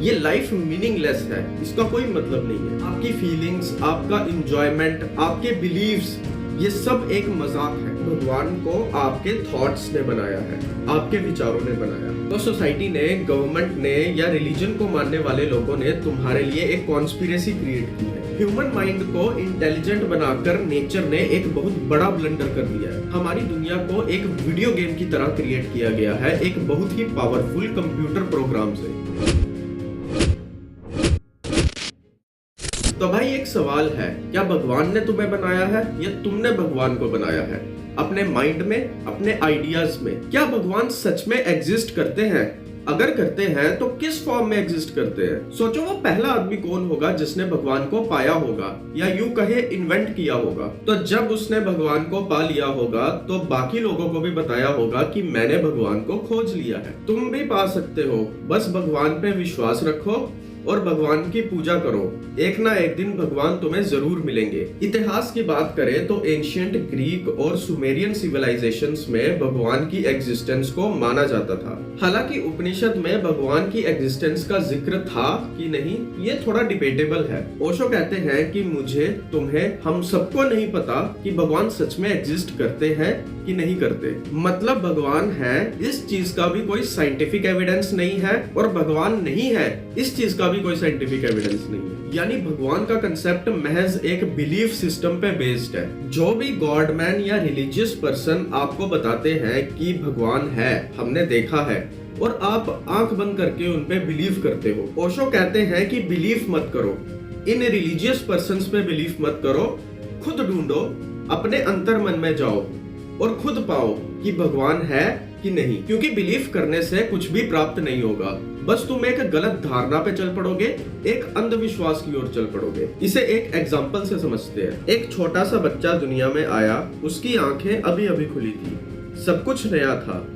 ये life meaningless है, इसका कोई मतलब नहीं है। आपकी फीलिंग्स, आपका इंजॉयमेंट, आपके बिलीव्स, ये सब एक मजाक है। भगवान को आपके थॉट्स ने बनाया है, आपके विचारों ने बनाया। तो सोसाइटी ने, गवर्नमेंट ने या रिलीजन को मानने वाले लोगों ने तुम्हारे लिए एक कॉन्स्पिरेसी क्रिएट की है। ह्यूमन माइंड को इंटेलिजेंट बनाकर नेचर ने एक बहुत बड़ा ब्लंडर कर दिया है। हमारी दुनिया को एक वीडियो गेम की तरह क्रिएट किया गया है, एक बहुत ही पावरफुल कंप्यूटर प्रोग्राम से। तो भाई एक सवाल है, क्या भगवान ने तुम्हें बनाया है या तुमने भगवान को बनाया है? अपने माइंड में, अपने आइडियाज में। क्या भगवान सच में एग्जिस्ट करते हैं? अगर करते हैं तो किस फॉर्म में एग्जिस्ट करते हैं? सोचो वो पहला आदमी कौन होगा जिसने भगवान को पाया होगा, या यूं कहे इन्वेंट किया होगा। तो जब उसने भगवान को पा लिया होगा तो बाकी लोगों को भी बताया होगा कि मैंने भगवान को खोज लिया है। तुम भी पा सकते हो, बस भगवान पे विश्वास रखो और भगवान की पूजा करो। एक ना एक दिन भगवान तुम्हें जरूर मिलेंगे। इतिहास की बात करें तो एंशिएंट ग्रीक और सुमेरियन सिविलाइजेशंस में भगवान की एग्जिस्टेंस को माना जाता था। हालांकि उपनिषद में भगवान की एग्जिस्टेंस का जिक्र था कि नहीं, ये थोड़ा डिबेटेबल है। ओशो कहते हैं कि मुझे, तुम्हें, हम सबको नहीं पता कि भगवान सच में एग्जिस्ट करते हैं कि नहीं करते। मतलब भगवान है इस चीज का भी कोई साइंटिफिक एविडेंस नहीं है, और भगवान नहीं है इस चीज का भी कोई साइंटिफिक एविडेंस नहीं है। यानी भगवान का कंसेप्ट महज एक बिलीफ सिस्टम पे बेस्ड है। जो भी गॉडमैन या रिलीजियस पर्सन आपको बताते हैं कि भगवान है, हमने देखा है, और आप आंख बंद करके उन पे बिलीव करते हो। ओशो कहते हैं कि बिलीव मत करो, इन रिलीजियस पर्सन्स पे बिलीव मत करो, खुद ढूंढो, अपने अंतर मन में जाओ और खुद पाओ कि भगवान है कि नहीं। क्योंकि बिलीव करने से कुछ भी प्राप्त नहीं होगा, बस तुम एक गलत धारणा पे चल पड़ोगे, एक अंधविश्वास की ओर चल पड़ोगे। इसे एक एग्जाम्पल से समझते हैं। एक छोटा सा बच्चा दुनिया में आया, उसकी आंखें अभी अभी खुली थी, सब कुछ नया था,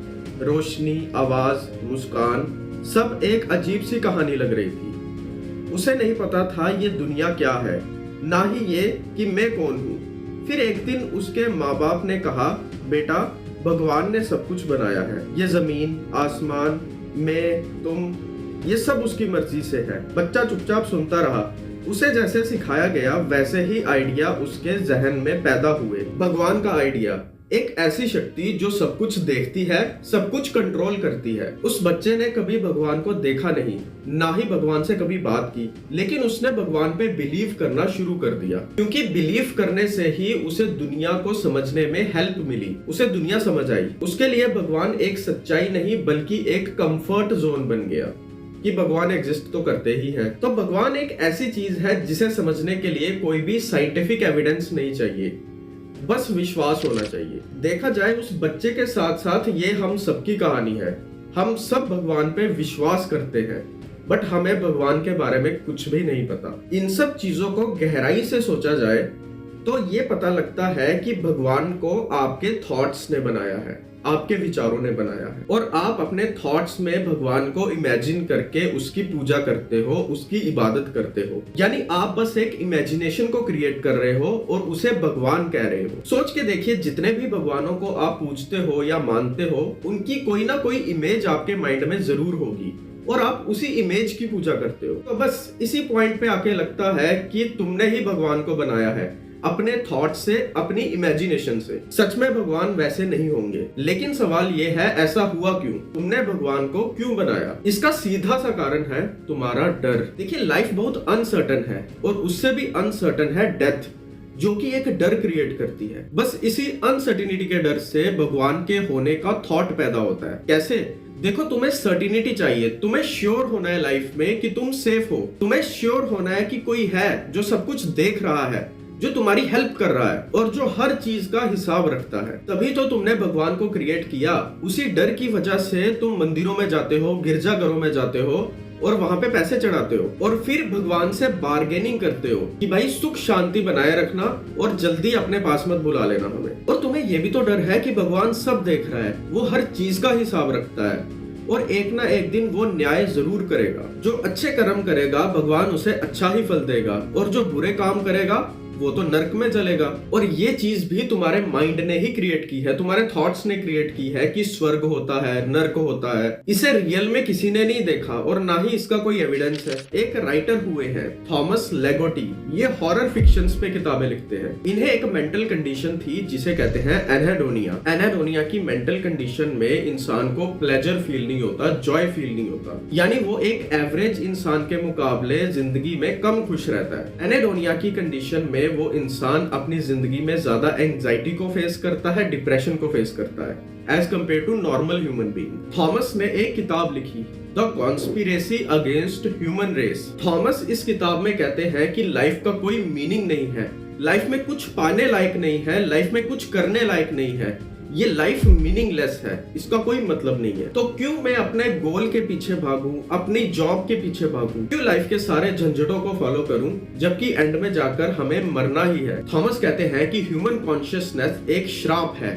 रोशनी, आवाज, मुस्कान, सब एक अजीब सी कहानी लग रही थी। उसे नहीं पता था ये दुनिया क्या है, ना ही ये कि मैं कौन हूँ। फिर एक दिन उसके माँ बाप ने कहा, बेटा भगवान ने सब कुछ बनाया है, ये जमीन, आसमान, मैं, तुम, ये सब उसकी मर्जी से है। बच्चा चुपचाप सुनता रहा। उसे जैसे सिखाया गया वैसे ही आइडिया उसके जहन में पैदा हुए। भगवान का आइडिया, एक ऐसी शक्ति जो सब कुछ देखती है, सब कुछ कंट्रोल करती है। उस बच्चे ने कभी भगवान को देखा नहीं, ना ही भगवान से कभी बात की, लेकिन उसने भगवान पे बिलीव करना शुरू कर दिया। क्योंकि बिलीव करने से ही उसे दुनिया को समझने में हेल्प मिली, उसे दुनिया समझ आई। उसके लिए भगवान एक सच्चाई नहीं बल्कि एक कंफर्ट जोन बन गया कि भगवान एग्जिस्ट तो करते ही हैं। तो भगवान एक ऐसी चीज है जिसे समझने के लिए कोई भी साइंटिफिक एविडेंस नहीं चाहिए, बस विश्वास होना चाहिए। देखा जाए उस बच्चे के साथ साथ ये हम सबकी कहानी है। हम सब भगवान पे विश्वास करते हैं, बट हमें भगवान के बारे में कुछ भी नहीं पता। इन सब चीजों को गहराई से सोचा जाए तो ये पता लगता है कि भगवान को आपके थॉट्स ने बनाया है, आपके विचारों ने बनाया है, और आप अपने थॉट्स में भगवान को इमेजिन करके उसकी पूजा करते हो, उसकी इबादत करते हो। यानी आप बस एक इमेजिनेशन को क्रिएट कर रहे हो और उसे भगवान कह रहे हो। सोच के देखिए, जितने भी भगवानों को आप पूजते हो या मानते हो, उनकी कोई ना कोई इमेज आपके माइंड में जरूर होगी और आप उसी इमेज की पूजा करते हो। तो बस इसी पॉइंट पे आके लगता है कि तुमने ही भगवान को बनाया है, अपने थॉट से, अपनी इमेजिनेशन से। सच में भगवान वैसे नहीं होंगे, लेकिन सवाल ये है, ऐसा हुआ क्यों? तुमने भगवान को क्यों बनाया? इसका सीधा सा कारण है तुम्हारा डर। देखिए, लाइफ बहुत अनसर्टन है और उससे भी अनसर्टन है डेथ, जो कि एक डर क्रिएट करती है। बस इसी अनसर्टिनिटी के डर से भगवान के होने का थॉट पैदा होता है। कैसे? देखो, तुम्हें सर्टिनिटी चाहिए, तुम्हें श्योर होना है लाइफ में कि तुम सेफ हो, तुम्हें श्योर होना है कि कोई है जो सब कुछ देख रहा है, जो तुम्हारी हेल्प कर रहा है और जो हर चीज का हिसाब रखता है। तभी तो तुमने भगवान को क्रिएट किया। उसी डर की वजह से तुम मंदिरों में जाते हो, गिरजाघरों में जाते हो और वहां पे पैसे चढ़ाते हो, और फिर भगवान से बार्गेनिंग करते हो कि भाई सुख शांति बनाए रखना और जल्दी अपने पास मत बुला लेना हमें। और तुम्हें ये भी तो डर है कि भगवान सब देख रहा है, वो हर चीज का हिसाब रखता है और एक ना एक दिन वो न्याय जरूर करेगा। जो अच्छे कर्म करेगा भगवान उसे अच्छा ही फल देगा, और जो बुरे काम करेगा वो तो नर्क में चलेगा। और ये चीज भी तुम्हारे माइंड ने ही क्रिएट की है, तुम्हारे थॉट्स ने क्रिएट की है कि स्वर्ग होता है, नर्क होता है। इसे रियल में किसी ने नहीं देखा और ना ही इसका कोई एविडेंस है। एक राइटर हुए हैं थॉमस लेगोटी, ये हॉरर फिक्शंस पे किताबें लिखते हैं। इन्हें एक मेंटल कंडीशन थी जिसे कहते हैं एनहेडोनिया। एनहेडोनिया की मेंटल कंडीशन में इंसान को प्लेजर फील नहीं होता, जॉय फील नहीं होता, यानी वो एक एवरेज इंसान के मुकाबले जिंदगी में कम खुश रहता है। एनेडोनिया की कंडीशन में वो इंसान अपनी जिंदगी में ज्यादा एंजाइटी को फेस करता है, डिप्रेशन को फेस करता है as compared to normal human being. Thomas ने एक किताब लिखी, the conspiracy against human race. Thomas इस किताब में कहते हैं कि लाइफ का कोई मीनिंग नहीं है, लाइफ में कुछ पाने लायक नहीं है, लाइफ में कुछ करने लायक नहीं है, ये लाइफ मीनिंगलेस है, इसका कोई मतलब नहीं है। तो क्यों मैं अपने गोल के पीछे भागूं, अपनी जॉब के पीछे भागूं, क्यों लाइफ के सारे झंझटों को फॉलो करूं, जबकि एंड में जाकर हमें मरना ही है। थॉमस कहते हैं कि ह्यूमन कॉन्शियसनेस एक श्राप है,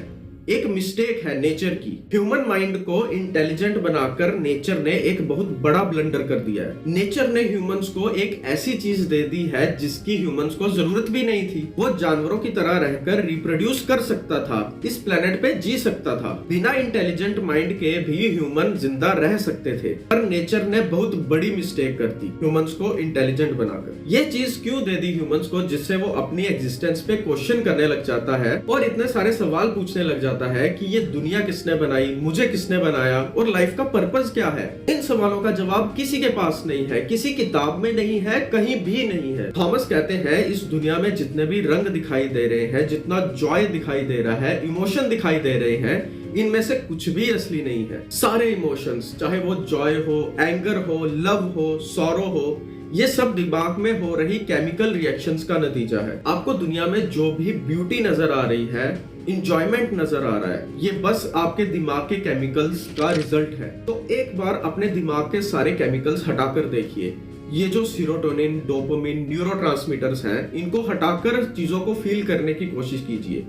एक मिस्टेक है नेचर की। ह्यूमन माइंड को इंटेलिजेंट बनाकर नेचर ने एक बहुत बड़ा ब्लंडर कर दिया है। नेचर ने ह्यूमंस को एक ऐसी चीज दे दी है जिसकी ह्यूमंस को जरूरत भी नहीं थी। वो जानवरों की तरह रहकर रिप्रोड्यूस कर सकता था, इस प्लेनेट पे जी सकता था। बिना इंटेलिजेंट माइंड के भी ह्यूमन जिंदा रह सकते थे, पर नेचर ने बहुत बड़ी मिस्टेक कर दी ह्यूमंस को इंटेलिजेंट बनाकर। ये चीज क्यों दे दी ह्यूमंस को, जिससे वो अपनी एग्जिस्टेंस पे क्वेश्चन करने लग जाता है और इतने सारे सवाल पूछने लग जाता है कि ये दुनिया किसने बनाई, मुझे किसने बनाया और लाइफ का पर्पस क्या है। इन सवालों का जवाब किसी के पास नहीं है, किसी किताब में नहीं है, कहीं भी नहीं है। थॉमस कहते हैं इस दुनिया में जितने भी रंग दिखाई दे रहे हैं, जितना जॉय दिखाई दे रहा है, इमोशन दिखाई दे रहे हैं, इनमें से कुछ भी असली नहीं है। सारे इमोशंस, चाहे वो जॉय हो, एंगर हो, लव हो, सॉरो हो, ये सब दिमाग में हो रही केमिकल रिएक्शंस का नतीजा है। आपको दुनिया में जो भी ब्यूटी नजर आ रही है, इंजॉयमेंट नजर आ रहा है, ये बस आपके दिमाग के केमिकल्स का रिजल्ट है। तो एक बार अपने दिमाग के सारे केमिकल्स हटाकर देखिए। ये जो सीरोटोनिन, डोपामिन, न्यूरोट्रांसमीटर्स हैं, इनको हटाकर चीजों को फील करने की कोशिश कीजिए,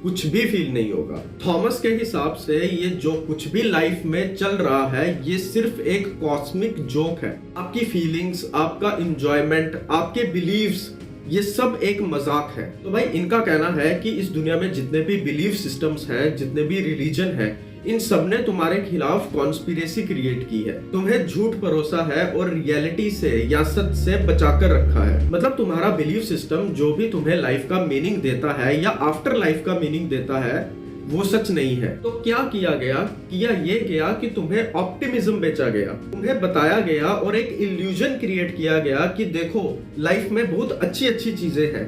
कुछ भी फील नहीं होगा। थॉमस के हिसाब से ये जो कुछ भी लाइफ में चल रहा है, ये सिर्फ एक कॉस्मिक जोक है। आपकी फीलिंग्स, आपका इंजॉयमेंट, आपके बिलीव्स, ये सब एक मजाक है। तो भाई इनका कहना है कि इस दुनिया में जितने भी बिलीफ सिस्टम्स हैं, जितने भी रिलीजन हैं, इन सब ने तुम्हारे खिलाफ कॉन्स्पिरेसी क्रिएट की है, तुम्हें झूठ भरोसा है और रियलिटी से या सच से बचाकर रखा है। मतलब तुम्हारा बिलीफ सिस्टम जो भी तुम्हें लाइफ का मीनिंग देता है या आफ्टर लाइफ का मीनिंग देता है, वो सच नहीं है। तो क्या किया गया, किया ये गया कि तुम्हें ऑप्टिमिज्म बेचा गया, तुम्हें बताया गया और एक इल्यूजन क्रिएट किया गया कि देखो लाइफ में बहुत अच्छी अच्छी चीजें हैं,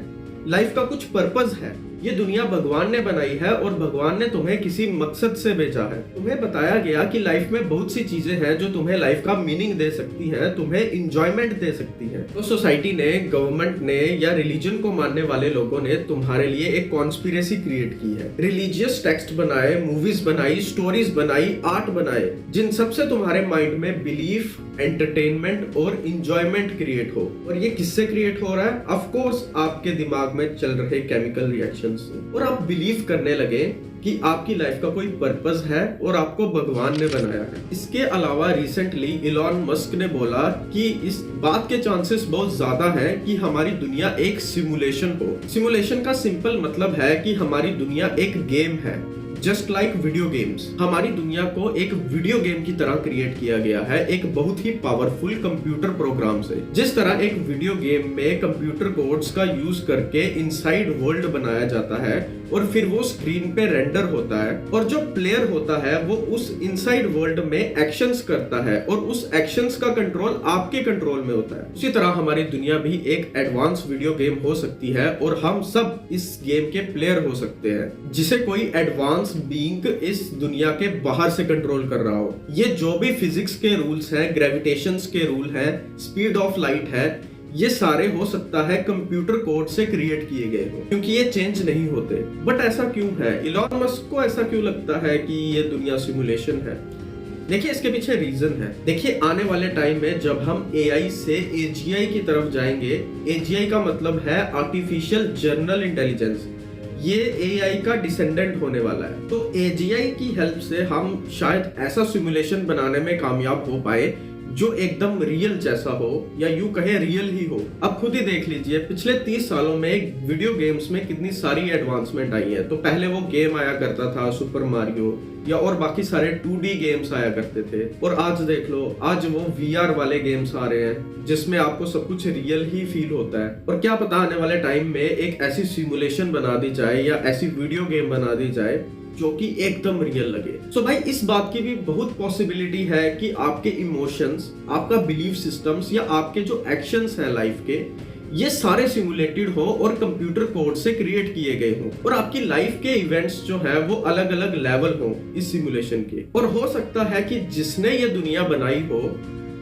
लाइफ का कुछ पर्पस है, ये दुनिया भगवान ने बनाई है और भगवान ने तुम्हें किसी मकसद से भेजा है। तुम्हें बताया गया कि लाइफ में बहुत सी चीजें हैं जो तुम्हें लाइफ का मीनिंग दे सकती हैं, तुम्हें इंजॉयमेंट दे सकती हैं। तो सोसाइटी ने, गवर्नमेंट ने या रिलीजन को मानने वाले लोगों ने तुम्हारे लिए एक कॉन्स्पिरेसी क्रिएट की है। रिलीजियस टेक्स्ट बनाए, मूवीज बनाई, स्टोरीज बनाई, आर्ट बनाए, जिन सबसे तुम्हारे माइंड में बिलीफ, एंटरटेनमेंट और इंजॉयमेंट क्रिएट हो। और ये किससे क्रिएट हो रहा है? ऑफ कोर्स आपके दिमाग में चल रहे केमिकल रिएक्शन से। और आप बिलीव करने लगे कि आपकी लाइफ का कोई पर्पस है और आपको भगवान ने बनाया है। इसके अलावा रिसेंटली इलॉन मस्क ने बोला कि इस बात के चांसेस बहुत ज्यादा हैं कि हमारी दुनिया एक सिमुलेशन हो। सिमुलेशन का सिंपल मतलब है कि हमारी दुनिया एक गेम है, जस्ट लाइक वीडियो गेम्स। हमारी दुनिया को एक वीडियो गेम की तरह क्रिएट किया गया है, एक बहुत ही पावरफुल कंप्यूटर प्रोग्राम से। जिस तरह एक वीडियो गेम में कंप्यूटर कोड्स का यूज करके इनसाइड वर्ल्ड बनाया जाता है और फिर वो स्क्रीन पे रेंडर होता है और जो प्लेयर होता है वो उस इनसाइड वर्ल्ड में एक्शंस करता है और उस एक्शंस का कंट्रोल आपके कंट्रोल में होता है। उसी तरह हमारी दुनिया भी एक एडवांस वीडियो गेम हो सकती है और हम सब इस गेम के प्लेयर हो सकते हैं, जिसे कोई एडवांस बीइंग इस दुनिया के बाहर से कंट्रोल कर रहा हो। ये जो भी फिजिक्स के रूल्स हैं, ग्रेविटेशंस के रूल हैं, स्पीड ऑफ लाइट है, ये सारे हो सकता है कंप्यूटर कोड से क्रिएट किए गए हो, क्योंकि ये चेंज नहीं होते। बट ऐसा क्यों है? इलॉन मस्क को ऐसा क्यों लगता है कि ये दुनिया सिमुलेशन है? देखिए इसके पीछे रीजन है। देखिए आने वाले टाइम में जब हम एआई से एजीआई की तरफ जाएंगे, एजीआई का मतलब है आर्टिफिशियल जनरल इंटेलिजेंस, ये एआई का डिसेंडेंट होने वाला है। तो एजीआई की हेल्प से हम शायद ऐसा सिमुलेशन बनाने में कामयाब हो पाए जो एकदम रियल जैसा हो, या यूं कहें रियल ही हो। अब खुद ही देख लीजिए पिछले 30 सालों में वीडियो गेम्स में कितनी सारी एडवांसमेंट आई है। तो पहले वो गेम आया करता था सुपर मारियो, या और बाकी सारे 2D गेम्स आया करते थे, और आज देख लो, आज वो VR वाले गेम्स आ रहे हैं जिसमें आपको सब कुछ रियल ही फील होता है। और क्या पता आने वाले टाइम में एक ऐसी सिमुलेशन बना दी जाए या ऐसी वीडियो गेम बना दी जाए जो कि एकदम रियल लगे। सो भाई इस बात की भी बहुत पॉसिबिलिटी है कि आपके इमोशंस, आपका बिलीफ सिस्टम्स या आपके जो एक्शंस हैं लाइफ के, ये सारे सिमुलेटेड हो और कंप्यूटर कोड से क्रिएट किए गए हों, और आपकी लाइफ के इवेंट्स जो है वो अलग अलग लेवल हो इस सिमुलेशन के। और हो सकता है कि जिसने ये दुनिया बनाई हो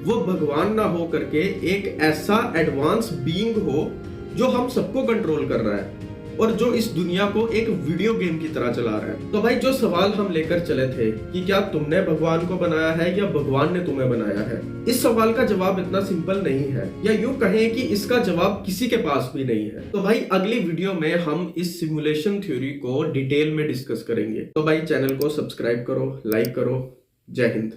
वो भगवान ना हो करके एक ऐसा एडवांस बीइंग हो जो हम सबको कंट्रोल कर रहा है और जो इस दुनिया को एक वीडियो गेम की तरह चला रहा है। तो भाई जो सवाल हम लेकर चले थे कि क्या तुमने भगवान को बनाया है या भगवान ने तुम्हें बनाया है, इस सवाल का जवाब इतना सिंपल नहीं है, या यूं कहें कि इसका जवाब किसी के पास भी नहीं है। तो भाई अगली वीडियो में हम इस सिमुलेशन थ्योरी को डिटेल में डिस्कस करेंगे। तो भाई चैनल को सब्सक्राइब करो, लाइक करो। जय हिंद।